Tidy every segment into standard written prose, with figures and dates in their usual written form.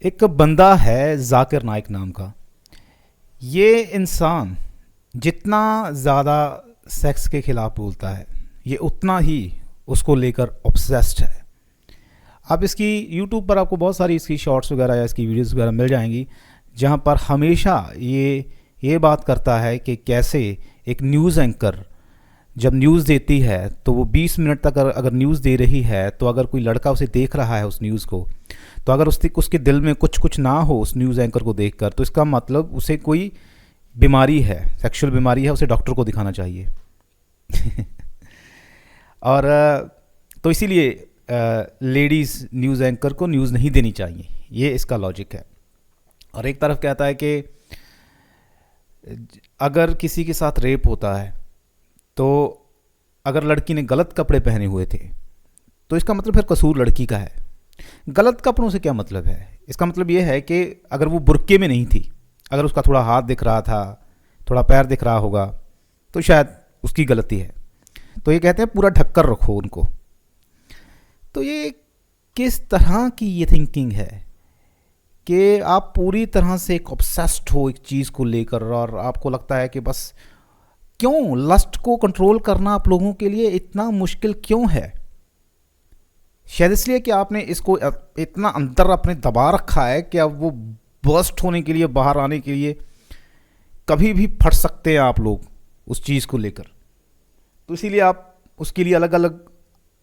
एक बंदा है जाकिर नाइक नाम का। ये इंसान जितना ज़्यादा सेक्स के खिलाफ बोलता है, ये उतना ही उसको लेकर ऑब्सेस्ड है। आप इसकी यूट्यूब पर आपको बहुत सारी इसकी शॉर्ट्स वगैरह या इसकी वीडियोस वगैरह मिल जाएंगी, जहाँ पर हमेशा ये बात करता है कि कैसे एक न्यूज़ एंकर जब न्यूज़ देती है तो वो 20 मिनट तक अगर न्यूज़ दे रही है, तो अगर कोई लड़का उसे देख रहा है उस न्यूज़ को, तो अगर उसके दिल में कुछ कुछ ना हो उस न्यूज़ एंकर को देखकर, तो इसका मतलब उसे कोई बीमारी है, सेक्सुअल बीमारी है, उसे डॉक्टर को दिखाना चाहिए। और तो इसीलिए लेडीज़ न्यूज़ एंकर को न्यूज़ नहीं देनी चाहिए, ये इसका लॉजिक है। और एक तरफ कहता है कि अगर किसी के साथ रेप होता है, तो अगर लड़की ने गलत कपड़े पहने हुए थे, तो इसका मतलब फिर कसूर लड़की का है। गलत कपड़ों से क्या मतलब है? इसका मतलब ये है कि अगर वो बुर्के में नहीं थी, अगर उसका थोड़ा हाथ दिख रहा था, थोड़ा पैर दिख रहा होगा, तो शायद उसकी गलती है। तो ये कहते हैं पूरा ढककर रखो उनको। तो ये किस तरह की ये थिंकिंग है कि आप पूरी तरह से एक ऑब्सेस्ड हो एक चीज़ को लेकर, और आपको लगता है कि बस क्यों लस्ट को कंट्रोल करना आप लोगों के लिए इतना मुश्किल क्यों है? शायद इसलिए कि आपने इसको इतना अंदर अपने दबा रखा है कि अब वो बर्स्ट होने के लिए, बाहर आने के लिए कभी भी फट सकते हैं आप लोग उस चीज़ को लेकर। तो इसीलिए आप उसके लिए अलग अलग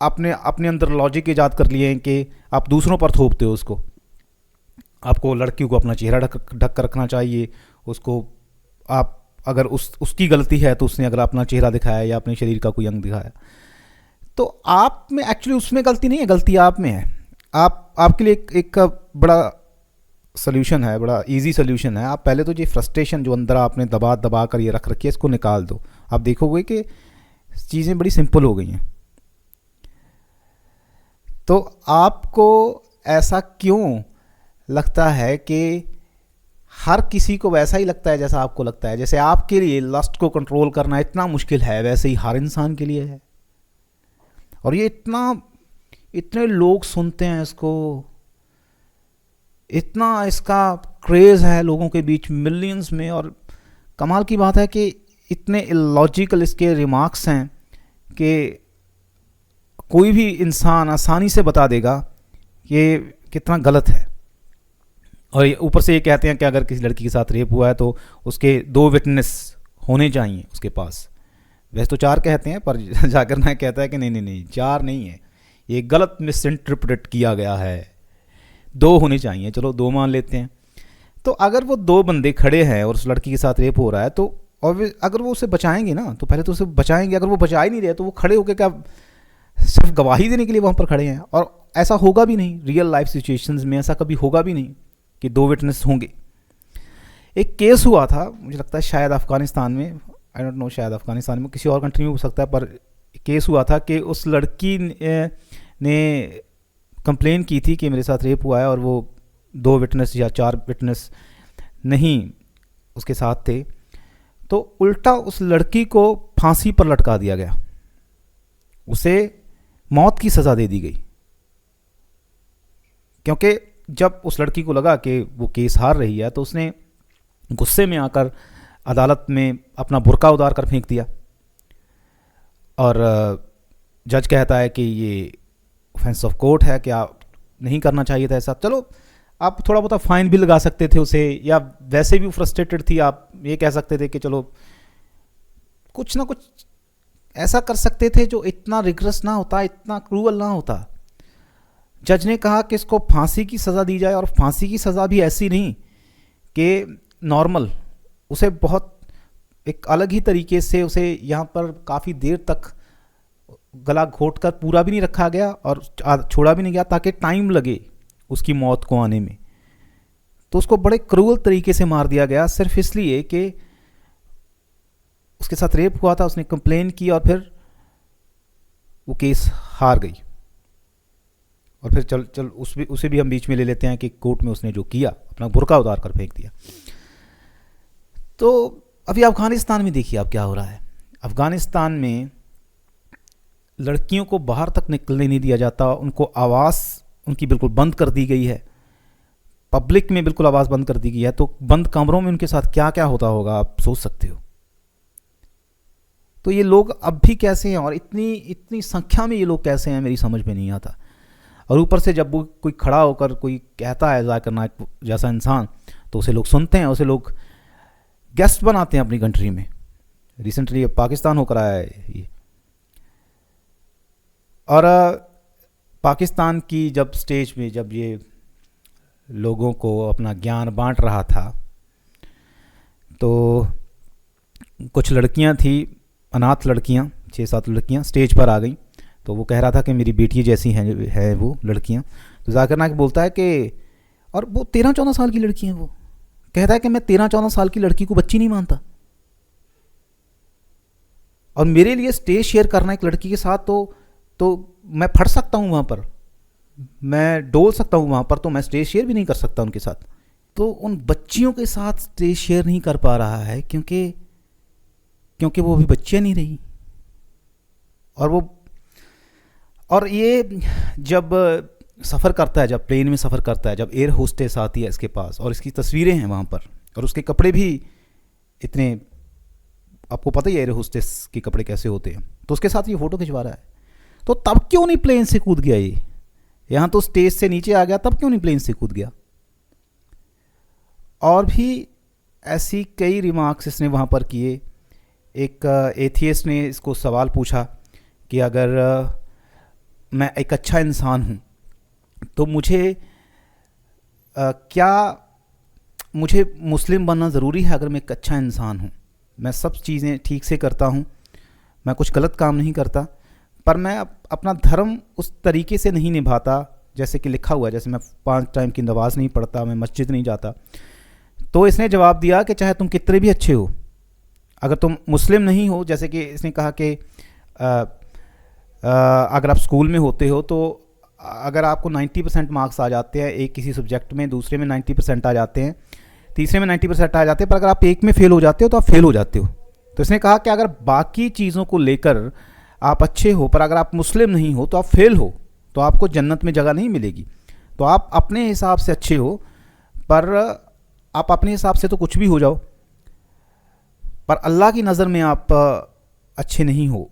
आपने अपने अंदर लॉजिक ईजाद कर लिए हैं कि आप दूसरों पर थोपते हो उसको। आपको लड़कियों को अपना चेहरा ढक कर रखना चाहिए। उसको आप अगर उसकी गलती है तो उसने अगर अपना चेहरा दिखाया या अपने शरीर का कोई अंग दिखाया, तो आप में एक्चुअली उसमें गलती नहीं है, गलती आप में है। आपके लिए एक बड़ा सोल्यूशन है, बड़ा इजी सोल्यूशन है। आप पहले तो ये फ्रस्ट्रेशन जो अंदर आपने दबा दबा कर ये रख रखी है, इसको निकाल दो। आप देखोगे कि चीज़ें बड़ी सिंपल हो गई हैं। तो आपको ऐसा क्यों लगता है कि हर किसी को वैसा ही लगता है जैसा आपको लगता है? जैसे आपके लिए लस्ट को कंट्रोल करना इतना मुश्किल है, वैसे ही हर इंसान के लिए है। और ये इतने लोग सुनते हैं इसको, इतना इसका क्रेज़ है लोगों के बीच मिलियंस में। और कमाल की बात है कि इतने इलॉजिकल इसके रिमार्क्स हैं कि कोई भी इंसान आसानी से बता देगा कि कितना गलत है। और ऊपर से ये कहते हैं कि अगर किसी लड़की के साथ रेप हुआ है तो उसके 2 विटनेस होने चाहिए उसके पास। वैसे तो 4 कहते हैं, पर जाकिर नाइक कहता है कि नहीं नहीं नहीं, 4 नहीं है, ये गलत मिस इंटरप्रेट किया गया है, 2 होने चाहिए। चलो 2 मान लेते हैं। तो अगर वो 2 बंदे खड़े हैं और उस लड़की के साथ रेप हो रहा है, तो और अगर वो उसे बचाएंगे ना, तो पहले तो उसे बचाएंगे। अगर वो बचा ही नहीं रहे तो वो खड़े होकर क्या सिर्फ गवाही देने के लिए वहाँ पर खड़े हैं? और ऐसा होगा भी नहीं, रियल लाइफ सिचुएशंस में ऐसा कभी होगा भी नहीं कि 2 विटनेस होंगे। एक केस हुआ था, मुझे लगता है शायद अफ़गानिस्तान में, आई डोंट नो, शायद अफ़गानिस्तान में, किसी और कंट्री में हो सकता है, पर केस हुआ था कि उस लड़की ने कंप्लेन की थी कि मेरे साथ रेप हुआ है, और वो 2 विटनेस या 4 विटनेस नहीं उसके साथ थे। तो उल्टा उस लड़की को फांसी पर लटका दिया गया, उसे मौत की सज़ा दे दी गई। क्योंकि जब उस लड़की को लगा कि वो केस हार रही है, तो उसने गुस्से में आकर अदालत में अपना बुर्का उतार कर फेंक दिया। और जज कहता है कि ये ऑफेंस ऑफ कोर्ट है, कि आप नहीं करना चाहिए था ऐसा। चलो आप थोड़ा बहुत फाइन भी लगा सकते थे उसे, या वैसे भी फ्रस्ट्रेटेड थी, आप ये कह सकते थे कि चलो कुछ ना कुछ ऐसा कर सकते थे जो इतना रिग्रेस ना होता, इतना क्रूअल ना होता। जज ने कहा कि इसको फांसी की सज़ा दी जाए, और फांसी की सज़ा भी ऐसी नहीं कि नॉर्मल, उसे बहुत एक अलग ही तरीके से उसे यहाँ पर काफ़ी देर तक गला घोट कर पूरा भी नहीं रखा गया और छोड़ा भी नहीं गया, ताकि टाइम लगे उसकी मौत को आने में। तो उसको बड़े क्रूअल तरीके से मार दिया गया, सिर्फ इसलिए कि उसके साथ रेप हुआ था, उसने कंप्लेन की और फिर वो केस हार गई। और फिर चल उसे भी हम बीच में ले लेते हैं कि कोर्ट में उसने जो किया, अपना बुर्का उतार कर फेंक दिया। तो अभी अफ़गानिस्तान में देखिए आप क्या हो रहा है। अफ़गानिस्तान में लड़कियों को बाहर तक निकलने नहीं दिया जाता, उनको आवाज़ उनकी बिल्कुल बंद कर दी गई है। पब्लिक में बिल्कुल आवाज़ बंद कर दी गई है, तो बंद कमरों में उनके साथ क्या क्या होता होगा आप सोच सकते हो। तो ये लोग अब भी कैसे हैं, और इतनी इतनी संख्या में ये लोग कैसे हैं, मेरी समझ में नहीं आता। और ऊपर से जब वो कोई खड़ा होकर कोई कहता है जाकिर नाइक जैसा इंसान, तो उसे लोग सुनते हैं, उसे लोग गेस्ट बनाते हैं अपनी कंट्री में। रिसेंटली पाकिस्तान होकर आया है ये। और पाकिस्तान की जब स्टेज में जब ये लोगों को अपना ज्ञान बांट रहा था, तो कुछ लड़कियां थी, अनाथ लड़कियां, 6-7 लड़कियां स्टेज पर आ गई। तो वो कह रहा था कि मेरी बेटी जैसी हैं वो लड़कियां। तो जाकिर नाइक बोलता है कि, और वो 13-14 साल की लड़की हैं, वो कहता है कि मैं 13-14 साल की लड़की को बच्ची नहीं मानता, और मेरे लिए स्टेज शेयर करना एक लड़की के साथ तो मैं फट सकता हूँ वहाँ पर, मैं डोल सकता हूँ वहाँ पर, तो मैं स्टेज शेयर भी नहीं कर सकता उनके साथ। तो उन बच्चियों के साथ स्टेज शेयर नहीं कर पा रहा है क्योंकि वो भी बच्चियाँ नहीं रही। और ये जब सफ़र करता है, जब प्लेन में सफ़र करता है, जब एयर होस्टेस आती है इसके पास, और इसकी तस्वीरें हैं वहाँ पर, और उसके कपड़े भी इतने, आपको पता ही है एयर होस्टेस के कपड़े कैसे होते हैं, तो उसके साथ ये फ़ोटो खिंचवा रहा है। तो तब क्यों नहीं प्लेन से कूद गया ये? यहाँ तो स्टेज से नीचे आ गया, तब क्यों नहीं प्लेन से कूद गया? और भी ऐसी कई रिमार्क्स इसने वहाँ पर किए। एक एथियस्ट ने इसको सवाल पूछा कि अगर मैं एक अच्छा इंसान हूँ तो मुझे मुस्लिम बनना ज़रूरी है? अगर मैं एक अच्छा इंसान हूँ, मैं सब चीज़ें ठीक से करता हूँ, मैं कुछ गलत काम नहीं करता, पर मैं अपना धर्म उस तरीके से नहीं निभाता जैसे कि लिखा हुआ है, जैसे मैं 5 टाइम की नमाज़ नहीं पढ़ता, मैं मस्जिद नहीं जाता। तो इसने जवाब दिया कि चाहे तुम कितने भी अच्छे हो, अगर तुम मुस्लिम नहीं हो, जैसे कि इसने कहा कि अगर आप स्कूल में होते हो तो अगर आपको 90% मार्क्स आ जाते हैं एक किसी सब्जेक्ट में, दूसरे में 90% आ जाते हैं, तीसरे में 90% आ जाते हैं, पर अगर आप एक में फ़ेल हो जाते हो तो आप फेल हो जाते हो। तो इसने कहा कि अगर बाकी चीज़ों को लेकर आप अच्छे हो, पर अगर आप मुस्लिम नहीं हो तो आप फेल हो, तो आपको जन्नत में जगह नहीं मिलेगी। तो आप अपने हिसाब से अच्छे हो, पर आप अपने हिसाब से तो कुछ भी हो जाओ, पर अल्लाह की नज़र में आप अच्छे नहीं हो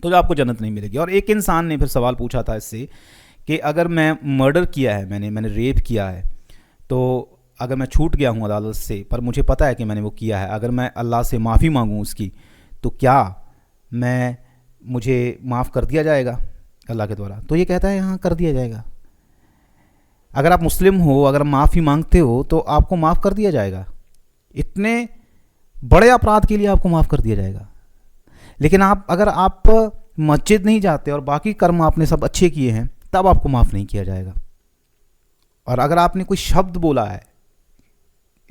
तो आपको जन्नत नहीं मिलेगी। और एक इंसान ने फिर सवाल पूछा था इससे कि अगर मैं मर्डर किया है, मैंने रेप किया है, तो अगर मैं छूट गया हूँ अदालत से, पर मुझे पता है कि मैंने वो किया है, अगर मैं अल्लाह से माफ़ी मांगूँ उसकी, तो क्या मुझे माफ़ कर दिया जाएगा अल्लाह के द्वारा? तो ये कहता है हाँ, कर दिया जाएगा। अगर आप मुस्लिम हो, अगर माफ़ी मांगते हो तो आपको माफ़ कर दिया जाएगा, इतने बड़े अपराध के लिए आपको माफ़ कर दिया जाएगा। लेकिन अगर आप मस्जिद नहीं जाते और बाकी कर्म आपने सब अच्छे किए हैं, तब आपको माफ़ नहीं किया जाएगा। और अगर आपने कोई शब्द बोला है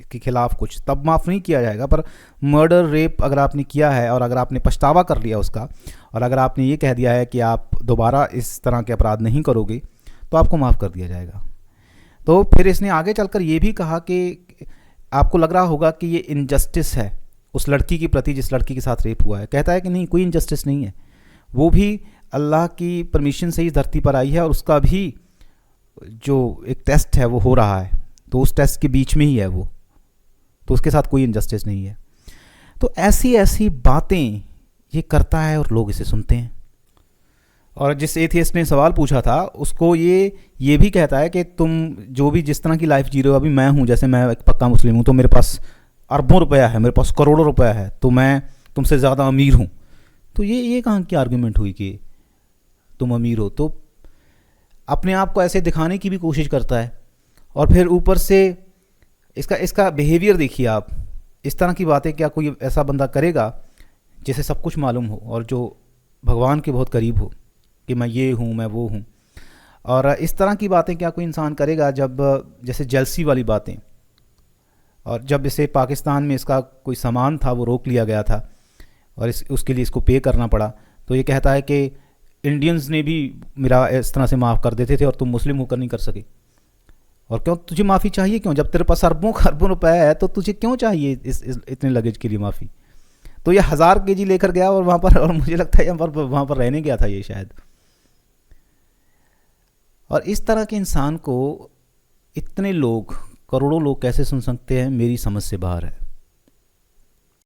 इसके खिलाफ कुछ, तब माफ़ नहीं किया जाएगा। पर मर्डर, रेप अगर आपने किया है और अगर आपने पछतावा कर लिया उसका, और अगर आपने ये कह दिया है कि आप दोबारा इस तरह के अपराध नहीं करोगे, तो आपको माफ़ कर दिया जाएगा। तो फिर इसने आगे चलकर ये भी कहा कि आपको लग रहा होगा कि ये इनजस्टिस है उस लड़की के प्रति जिस लड़की के साथ रेप हुआ है। कहता है कि नहीं, कोई इनजस्टिस नहीं है, वो भी अल्लाह की परमिशन से इस धरती पर आई है, और उसका भी जो एक टेस्ट है वो हो रहा है, तो उस टेस्ट के बीच में ही है वो, तो उसके साथ कोई इनजस्टिस नहीं है। तो ऐसी ऐसी बातें ये करता है और लोग इसे सुनते हैं। और जिस एथियस्ट ने सवाल पूछा था उसको ये भी कहता है कि तुम जो भी जिस तरह की लाइफ जी रहे हो, अभी मैं हूँ, जैसे मैं एक पक्का मुस्लिम हूँ, तो मेरे पास अरबों रुपया है, मेरे पास करोड़ों रुपया है, तो मैं तुमसे ज़्यादा अमीर हूँ। तो ये कहाँ की आर्गुमेंट हुई कि तुम अमीर हो? तो अपने आप को ऐसे दिखाने की भी कोशिश करता है। और फिर ऊपर से इसका बिहेवियर देखिए आप, इस तरह की बातें क्या कोई ऐसा बंदा करेगा जिसे सब कुछ मालूम हो और जो भगवान के बहुत करीब हो कि मैं ये हूँ, मैं वो हूँ? और इस तरह की बातें क्या कोई इंसान करेगा जब, जैसे जेलसी वाली बातें, और जब इसे पाकिस्तान में इसका कोई सामान था वो रोक लिया गया था और उसके लिए इसको पे करना पड़ा, तो ये कहता है कि इंडियंस ने भी मेरा इस तरह से माफ़ कर देते थे और तुम मुस्लिम होकर नहीं कर सके। और क्यों तुझे माफ़ी चाहिए? क्यों? जब तेरे पास अरबों खरबों रुपए है तो तुझे क्यों चाहिए इस इतने लगेज के लिए माफ़ी? तो ये 1000 kg लेकर गया और वहाँ पर, और मुझे लगता है वहाँ पर रहने गया था ये शायद। और इस तरह के इंसान को इतने लोग, करोड़ों लोग कैसे सुन सकते हैं, मेरी समझ से बाहर है।